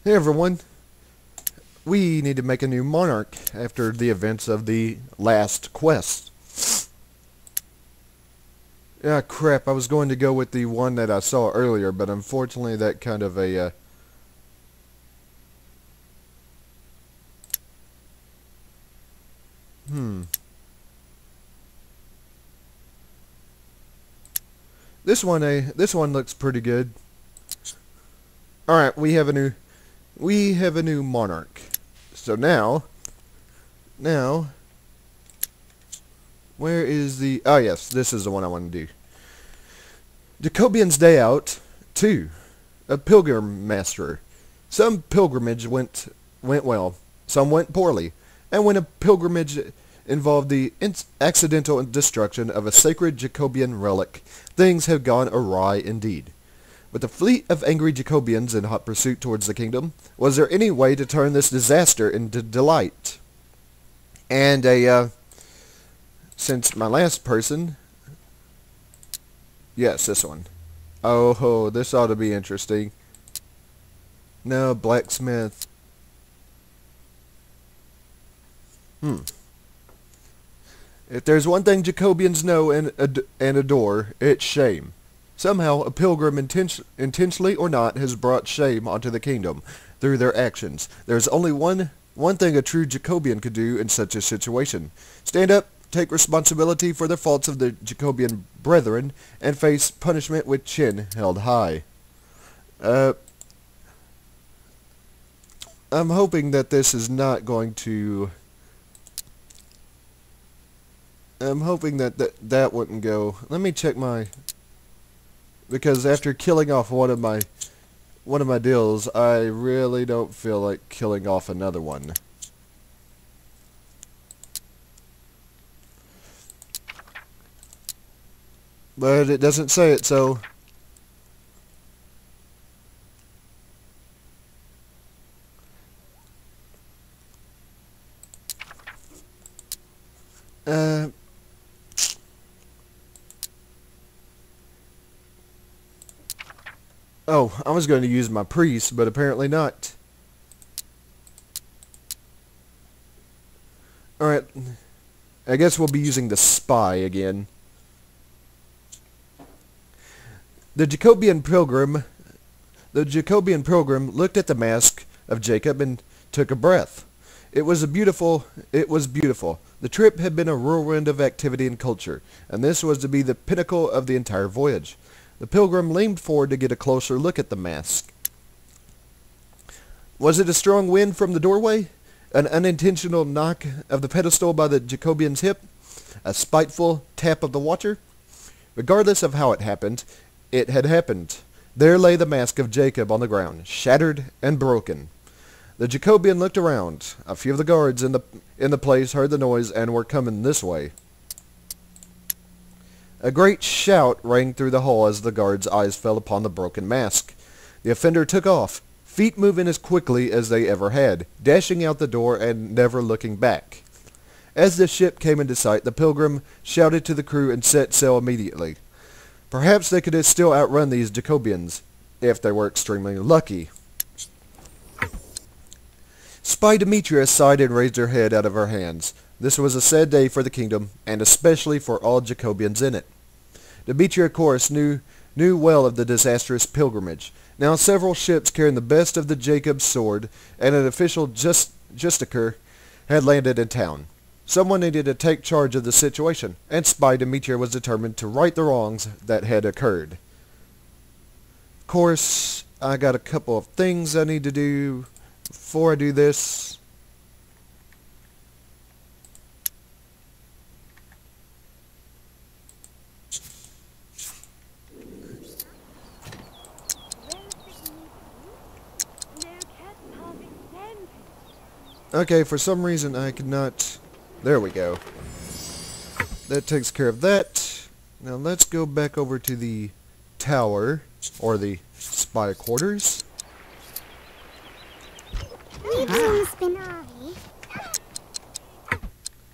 Hey everyone, we need to make a new Monarch after the events of the last quest. Ah crap, I was going to go with the one that I saw earlier, but unfortunately that kind of this one looks pretty good. Alright, we have a new Monarch. So now, where is the... Oh yes, this is the one I want to do. Jacobans Day Out 2. A Pilgrim Master. Some pilgrimage went well, some went poorly, and when a pilgrimage involved the accidental destruction of a sacred Jacobian relic, things have gone awry indeed. With a fleet of angry Jacobans in hot pursuit towards the kingdom, was there any way to turn this disaster into delight? And since my last person... Yes, this one. Oh, this ought to be interesting. No, blacksmith. If there's one thing Jacobans know and adore, it's shame. Somehow, a pilgrim, intentionally or not, has brought shame onto the kingdom through their actions. There's only one thing a true Jacobian could do in such a situation. Stand up, take responsibility for the faults of the Jacobian brethren, and face punishment with chin held high. I'm hoping that this is not going to... I'm hoping that that wouldn't go... Let me check my... Because after killing off one of my deals, I really don't feel like killing off another one. But it doesn't say it, so... Oh, I was going to use my priest, but apparently not. Alright, I guess we'll be using the spy again. The Jacobian pilgrim looked at the mask of Jacob and took a breath. It was beautiful. The trip had been a whirlwind of activity and culture, and this was to be the pinnacle of the entire voyage. The pilgrim leaned forward to get a closer look at the mask. Was it a strong wind from the doorway? An unintentional knock of the pedestal by the Jacobian's hip? A spiteful tap of the watcher? Regardless of how it had happened. There lay the mask of Jacob on the ground, shattered and broken. The Jacobian looked around. A few of the guards in the place heard the noise and were coming this way. A great shout rang through the hall as the guards' eyes fell upon the broken mask. The offender took off, feet moving as quickly as they ever had, dashing out the door and never looking back. As the ship came into sight, the pilgrim shouted to the crew and set sail immediately. Perhaps they could still outrun these Jacobians, if they were extremely lucky. Spy Demetria sighed and raised her head out of her hands. This was a sad day for the kingdom, and especially for all Jacobans in it. Demetria, of course, knew well of the disastrous pilgrimage. Now several ships carrying the best of the Jacob's sword and an official justiciar had landed in town. Someone needed to take charge of the situation, and Spy Demetria was determined to right the wrongs that had occurred. Of course, I got a couple of things I need to do before I do this. Okay, for some reason I could not... There we go. That takes care of that. Now let's go back over to the tower, or the spy quarters.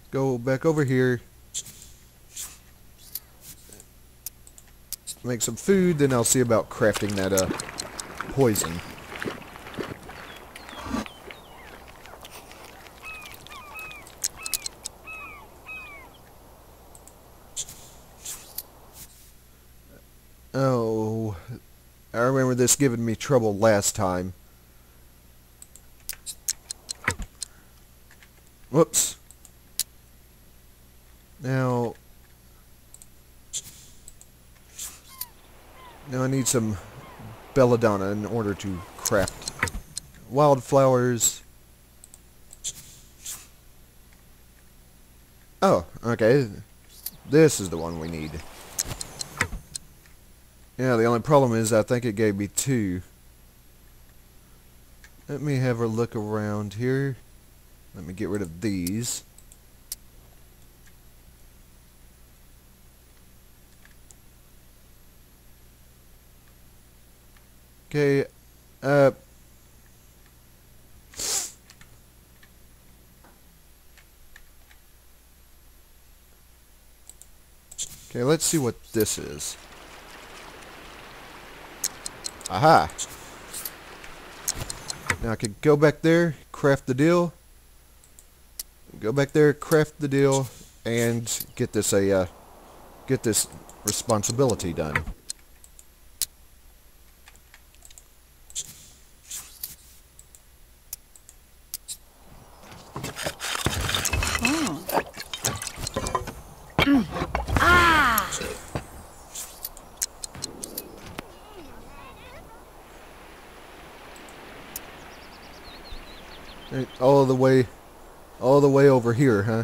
Go back over here. Make some food, then I'll see about crafting that poison. I remember this giving me trouble last time. Whoops. Now I need some belladonna in order to craft wildflowers. Oh, okay. This is the one we need. Yeah, the only problem is I think it gave me 2. Let me have a look around here. Let me get rid of these. Okay, okay, let's see what this is. Aha! Now I can go back there, craft the deal. Go back there, craft the deal, and get this responsibility done. All the way over here, huh?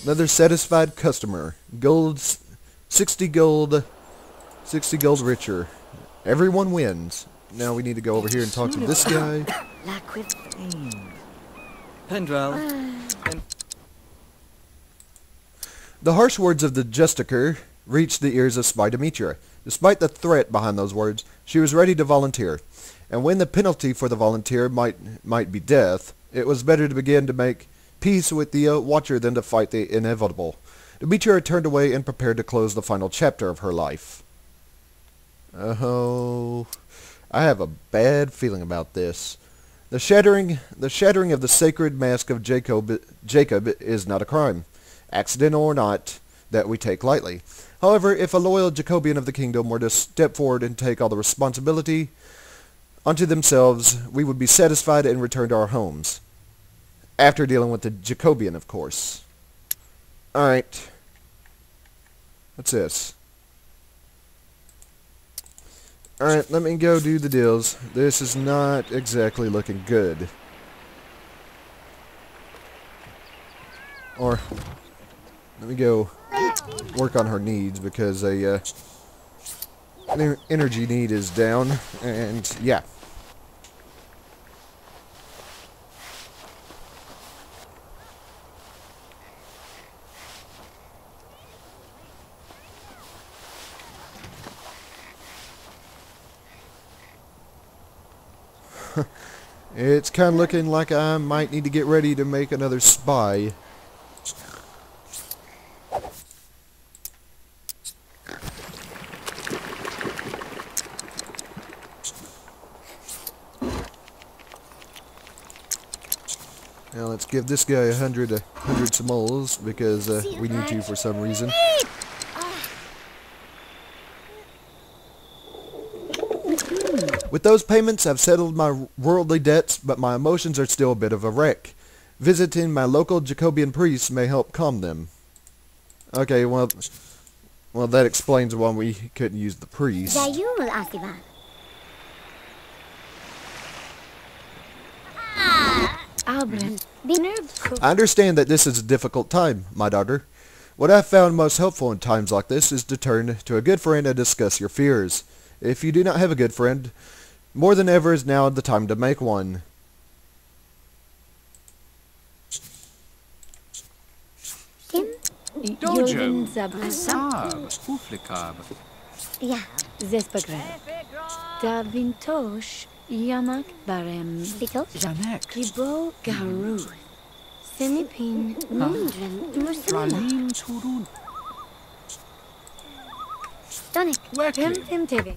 Another satisfied customer. 60 gold richer. Everyone wins. Now we need to go over here and talk to this guy. The harsh words of the Justicar reached the ears of Spy Demetra. Despite the threat behind those words, she was ready to volunteer. And when the penalty for the volunteer might be death, it was better to begin to make peace with the Watcher than to fight the inevitable. Demetra turned away and prepared to close the final chapter of her life. Oh, I have a bad feeling about this. The shattering of the sacred mask of Jacob is not a crime, accidental or not, that we take lightly. However, if a loyal Jacobian of the kingdom were to step forward and take all the responsibility unto themselves, we would be satisfied and return to our homes. After dealing with the Jacobian, of course. Alright. What's this? Alright, let me go do the deals. This is not exactly looking good. Or, let me go work on her needs, because energy need is down, and yeah. It's kind of looking like I might need to get ready to make another spy. Now let's give this guy 100 simoles, because we need to for some reason. With those payments, I've settled my worldly debts, but my emotions are still a bit of a wreck. Visiting my local Jacobian priests may help calm them. Okay, well that explains why we couldn't use the priest. I understand that this is a difficult time, my daughter. What I've found most helpful in times like this is to turn to a good friend and discuss your fears. If you do not have a good friend, more than ever is now the time to make one. Dojo, Saab, Huflikab. Ja, Zespagre. Da Vintosh, Yamak Barem. Vintosh? Janek. Kibo Garu. Semipin, Mundren, Muslim. Ralim Turun. Donik. Wekli. Pim TV.